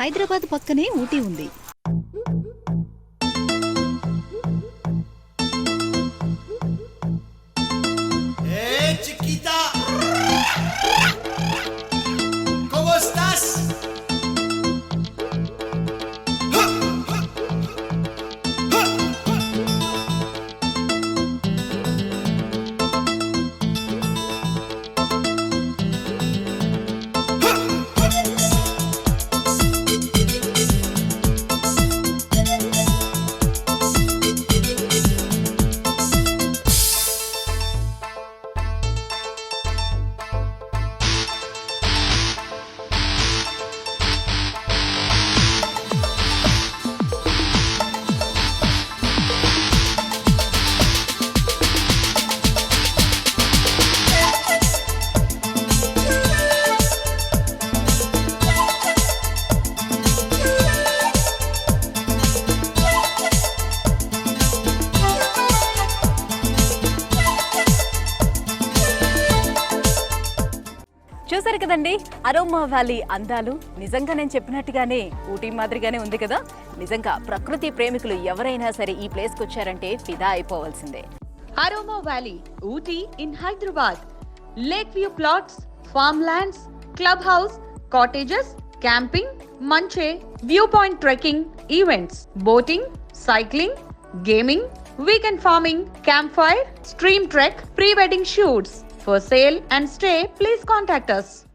హైదరాబాద్ పక్కనే ఊటీ ఉంది. చూసారు కదండి, అరోమా వ్యాలీ అందాలు నిజంగా నేను చెప్పినట్టుగానే ఊటీ మాదిరిగానే ఉంది కదా. నిజంగా ప్రకృతి ప్రేమికులు ఎవరైనా సరే ఈ ప్లేస్ కి వచ్చారంటే ఫిదా అయిపోవాల్సిందే. Aroma Valley, Ooty in Hyderabad. Lakeview plots, farmlands, clubhouse, cottages, camping, manche, viewpoint trekking, events, boating, cycling, gaming, weekend farming, campfire, stream trek, pre-wedding shoots. For sale and stay, please contact us.